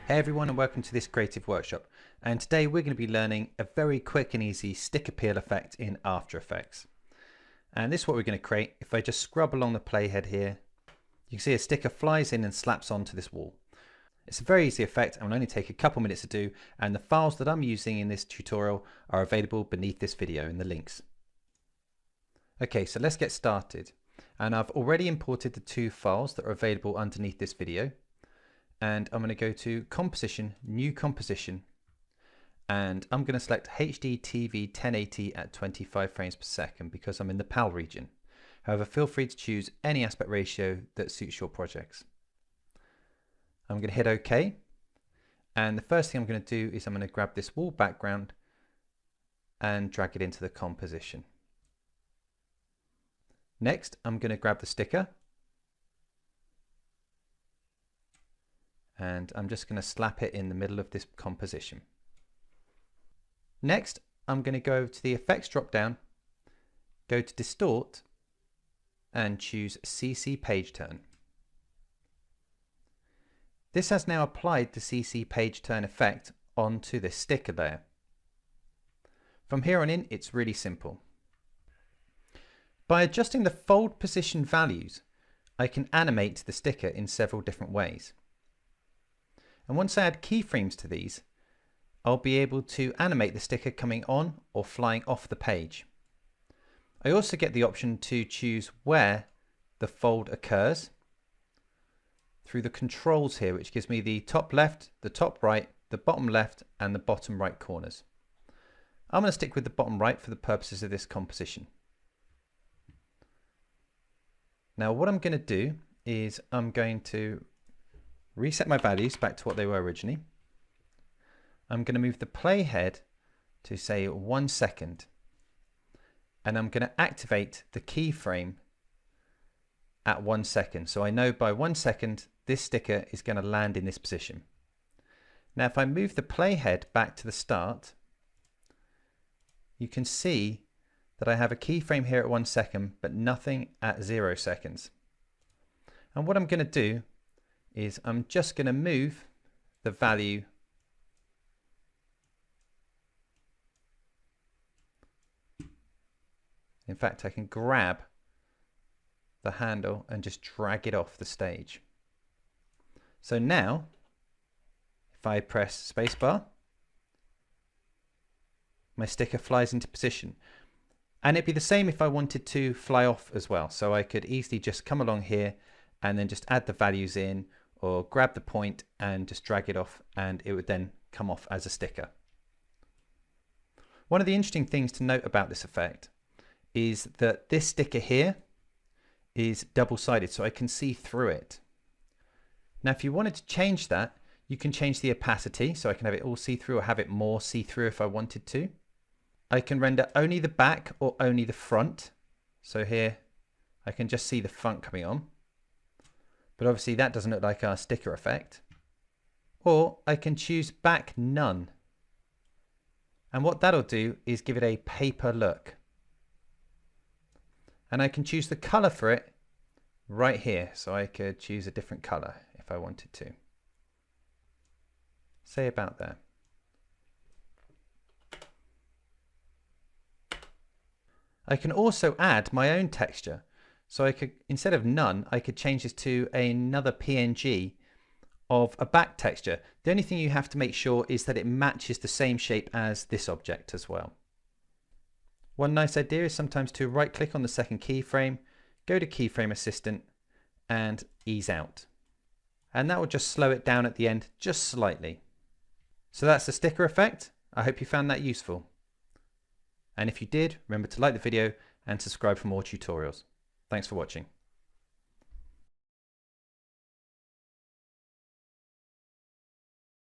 Hey everyone, and welcome to this creative workshop. And today we're going to be learning a very quick and easy sticker peel effect in After Effects. And this is what we're going to create. If I just scrub along the playhead here, you can see a sticker flies in and slaps onto this wall. It's a very easy effect and will only take a couple minutes to do, and the files that I'm using in this tutorial are available beneath this video in the links. Okay, so let's get started. And I've already imported the two files that are available underneath this video. And I'm going to go to Composition, New Composition, and I'm going to select HD TV 1080 at 25 frames per second because I'm in the PAL region. However, feel free to choose any aspect ratio that suits your projects. I'm going to hit OK, and the first thing I'm going to do is I'm going to grab this wall background and drag it into the composition. Next, I'm going to grab the sticker, and I'm just going to slap it in the middle of this composition. Next, I'm going to go to the Effects drop down, go to Distort, and choose CC Page Turn. This has now applied the CC Page Turn effect onto this sticker layer. From here on in, it's really simple. By adjusting the fold position values, I can animate the sticker in several different ways. And once I add keyframes to these, I'll be able to animate the sticker coming on or flying off the page. I also get the option to choose where the fold occurs through the controls here, which gives me the top left, the top right, the bottom left, and the bottom right corners. I'm going to stick with the bottom right for the purposes of this composition. Now what I'm going to do is I'm going to reset my values back to what they were originally. I'm going to move the playhead to say 1 second, and I'm going to activate the keyframe at 1 second. So I know by 1 second this sticker is going to land in this position. Now if I move the playhead back to the start, you can see that I have a keyframe here at 1 second but nothing at 0 seconds. And what I'm going to do is I'm just going to move the value in fact I can grab the handle and just drag it off the stage. So now if I press spacebar, my sticker flies into position, and it'd be the same if I wanted to fly off as well. So I could easily just come along here and then just add the values in, or grab the point and just drag it off, and it would then come off as a sticker. One of the interesting things to note about this effect is that this sticker here is double-sided, so I can see through it. Now if you wanted to change that, you can change the opacity, so I can have it all see-through or have it more see-through if I wanted to. I can render only the back or only the front. So here I can just see the front coming on. But obviously that doesn't look like our sticker effect. Or I can choose back none. And what that'll do is give it a paper look. And I can choose the color for it right here. So I could choose a different color if I wanted to. Say about there. I can also add my own texture. So I could, instead of none, I could change this to another PNG of a back texture. The only thing you have to make sure is that it matches the same shape as this object as well. One nice idea is sometimes to right click on the second keyframe, go to Keyframe Assistant and ease out. And that will just slow it down at the end just slightly. So that's the sticker effect. I hope you found that useful. And if you did, remember to like the video and subscribe for more tutorials. Thanks for watching.